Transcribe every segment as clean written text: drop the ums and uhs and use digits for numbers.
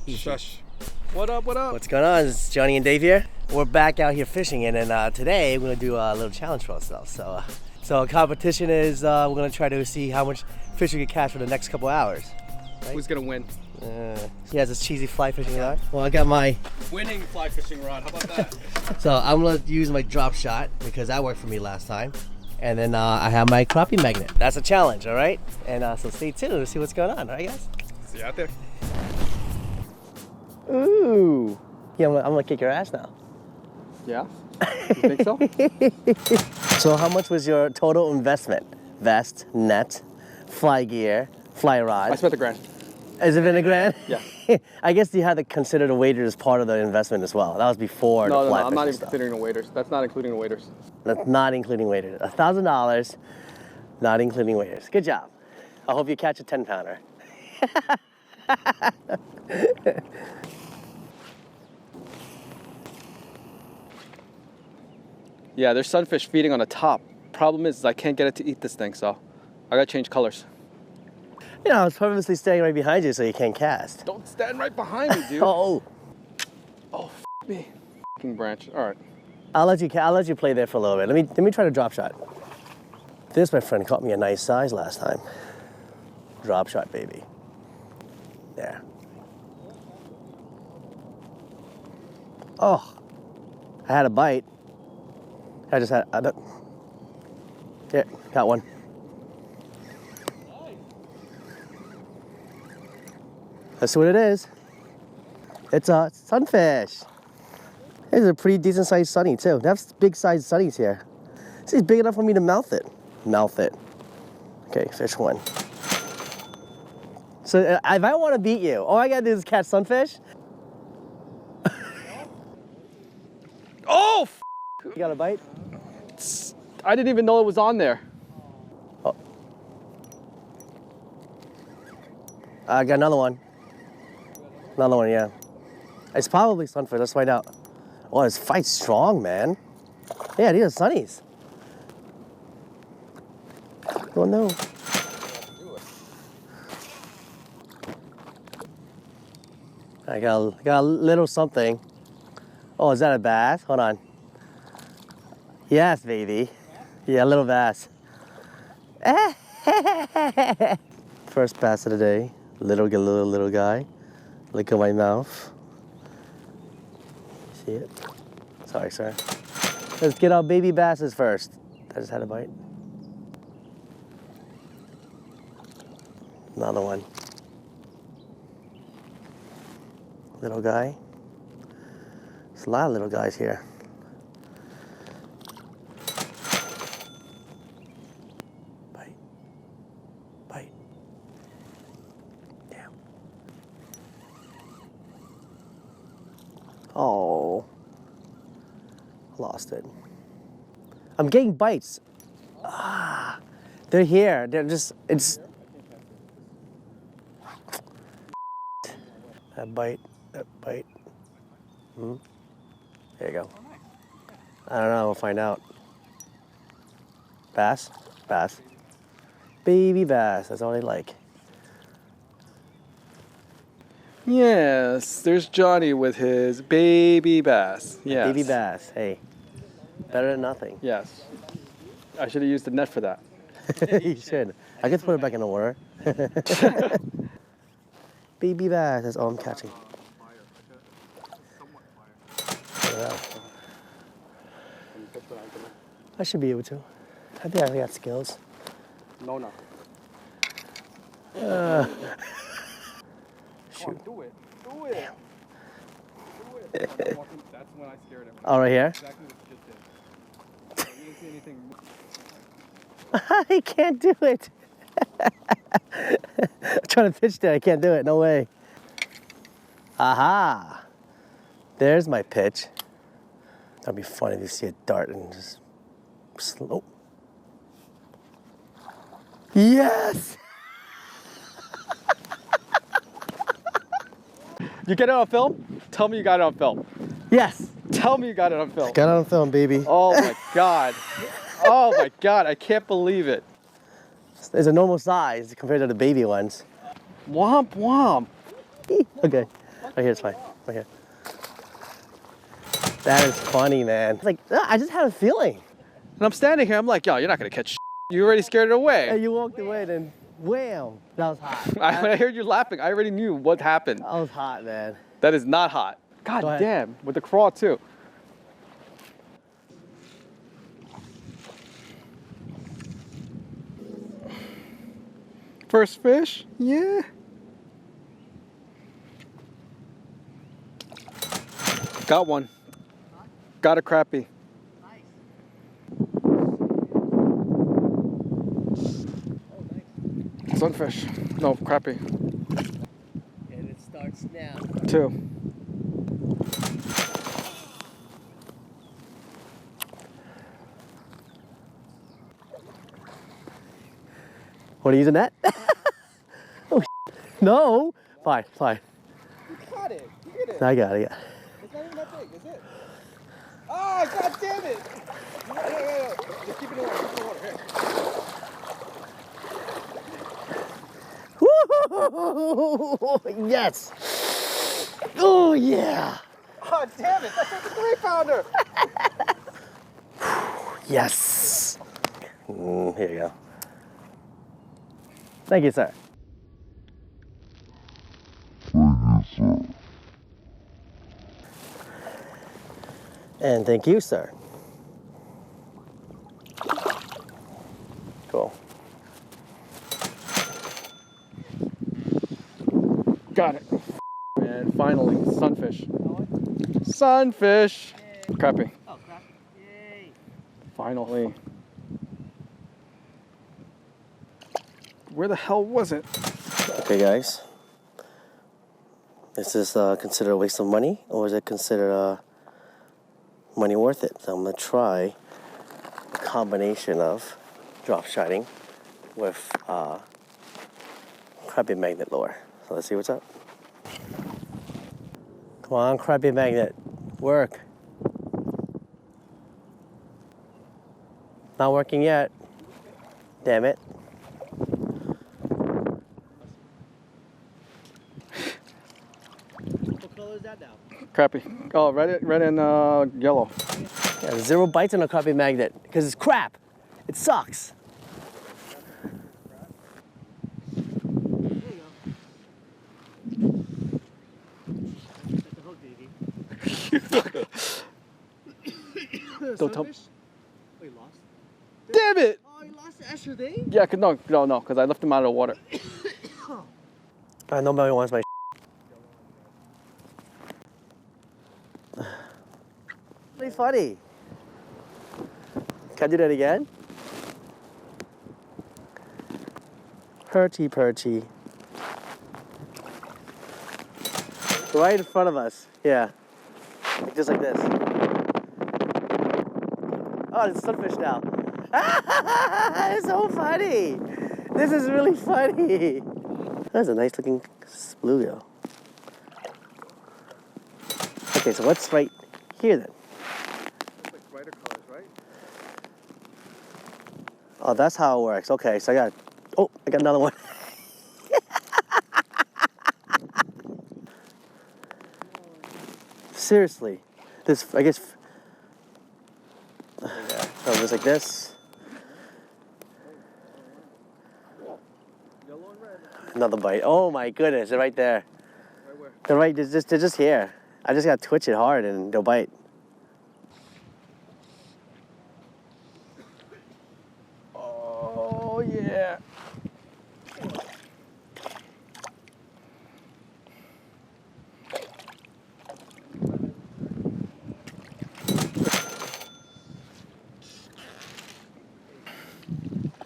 Shush. What up, what up? What's going on? It's Johnny and Dave here. We're back out here fishing, and today we're going to do a little challenge for ourselves. So competition is we're going to try to see how much fish we can catch for the next couple hours. Right? Who's going to win? He has this cheesy fly fishing rod. Well, I got my Winning fly fishing rod. How about that? So I'm going to use my drop shot because that worked for me last time. And then I have my crappie magnet. That's a challenge, all right? And so stay tuned to see what's going on, all right, guys? See you out there. Ooh. Yeah, I'm gonna kick your ass now. Yeah? You think so? So how much was your total investment? Vest, net, fly gear, fly rod? I spent $1,000. Has it been $1,000? Yeah. I guess you had to consider the waiters as part of the investment as well. That was before the fly No, I'm not even stuff. considering the waiters. That's not including the waiters. That's not including waiters. $1,000, not including waiters. Good job. I hope you catch a 10-pounder. Yeah, there's sunfish feeding on the top. Problem is I can't get it to eat this thing, so I gotta change colors. You know, I was purposely standing right behind you so you can't cast. Don't stand right behind me, dude. Oh, F me. F***ing branch. All right. I'll let you play there for a little bit. Let me try to drop shot. This, my friend, caught me a nice size last time. Drop shot, baby. There. Oh, I had a bite. I just had, yeah, got one. Let's see what it is. It's a sunfish. It's a pretty decent sized sunny too. They have big sized sunnies here. This is big enough for me to mouth it. Mouth it. Okay, fish one. So if I want to beat you, all I gotta do is catch sunfish. Oh, You got a bite? I didn't even know it was on there. Oh. I got another one. Another one, yeah. It's probably sunfish. Let's find out. Oh, this fight's strong, man. Yeah, these are sunnies. Oh no. I got a little something. Oh, is that a bass? Hold on. Yes, baby. Yeah, a little bass. First bass of the day. Little guy. Look at my mouth. See it? Sorry, sir. Let's get our baby basses first. I just had a bite. Another one. Little guy. There's a lot of little guys here. Bite. Bite. Damn. Oh. Lost it. I'm getting bites. Ah. They're here. They're just, it's. That bite. That bite. Hmm. There you go. I don't know, we'll find out. Bass? Bass. Baby bass, that's all they like. Yes, there's Johnny with his baby bass. Yes. Baby bass, hey. Better than nothing. Yes. I should have used the net for that. You should. I guess put it back in the water. Baby bass, that's all I'm catching. Yeah. I should be able to. I think I got skills. No. Shoot. Do it. Do it. That's when I scared him. Oh, right here? Exactly what you just did. You didn't see anything. I can't do it. I'm trying to pitch there. I can't do it. No way. Aha. There's my pitch. That'd be funny to see a dart and just slow. Yes! You get it on film? Tell me you got it on film. Yes! Tell me you got it on film. Got it on film, baby. Oh my God. Oh my God, I can't believe it. It's a normal size compared to the baby ones. Womp womp. Okay. Right here, it's fine. Right here. That is funny, man. It's like, I just had a feeling. And I'm standing here, I'm like, yo, you're not gonna catch. You already scared it away. And you walked away, then wham, that was hot. When I heard you laughing, I already knew what happened. That was hot, man. That is not hot. God damn, with the crawl too. First fish? Yeah. Got one. Got a crappie. Nice. Sunfish. No, crappie. And it starts now. 2. What are you using that? Oh, no. Fine, fine. You caught it. You get it. I got it, yeah. It's not even that big, is it? Oh, god damn it! Yeah. Just keep it in the water. Keep it in the water. Here. Woo! Yes. Oh, yeah. Oh, damn it. That's a 3-pounder. Yes. Here you go. Thank you, sir. And thank you, sir. Cool. Got it. And finally, sunfish. Sunfish. Crappie. Oh, crap. Yay. Finally. Where the hell was it? Okay, guys. Is this considered a waste of money, or is it considered money worth it? So I'm gonna try a combination of drop shining with crappie magnet lure. So let's see what's up. Come on, crappie magnet, work. Not working yet. Damn it. What color is that now? Crappie. Oh, red and yellow. Yeah, 0 bites on a crappie magnet because it's crap. It sucks. Don't tell me. Oh, you lost? Damn it! Oh, you lost the yesterday? Yeah, no, because I left him out of the water. Nobody wants my Really funny. Can I do that again? Perchy. Right in front of us. Yeah. Just like this. Oh, it's sunfish now. It's so funny. This is really funny. That's a nice looking bluegill. Okay, so what's right here then? It's like brighter colors, right? Oh, that's how it works. Okay, so I got another one. Seriously, this, I guess, so it was like this. Yellow and red. Another bite. Oh my goodness, they're right there. Right where? They're just here. I just gotta twitch it hard and they'll bite. Oh, yeah.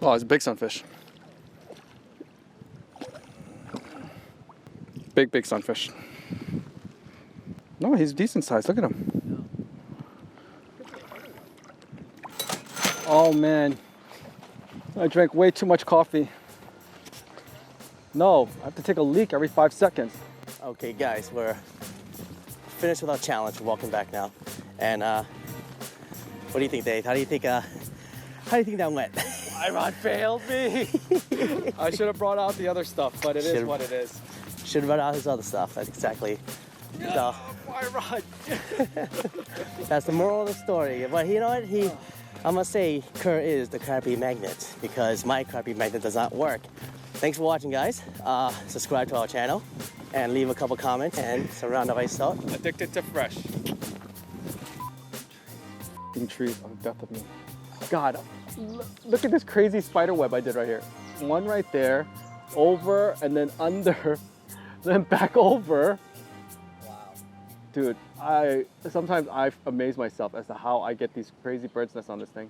Oh, it's a big sunfish. Big sunfish. No, he's decent sized. Look at him. Oh, man. I drank way too much coffee. No, I have to take a leak every 5 seconds. Okay, guys, we're finished with our challenge. We're walking back now. And what do you think, Dave? How do you think that went? My rod failed me. I should have brought out the other stuff, but it is what it is. should run out his other stuff. That's exactly. So, Fire rod. that's the moral of the story. But you know what? I must say, Kerr is the crappie magnet because my crappie magnet does not work. Thanks for watching, guys. Subscribe to our channel and leave a couple comments and some round of ice out. Addicted to fresh. Trees on the death of me. God, look at this crazy spider web I did right here. One right there, over and then under, then back over. Wow. Dude, sometimes I amaze myself as to how I get these crazy bird's nests on this thing.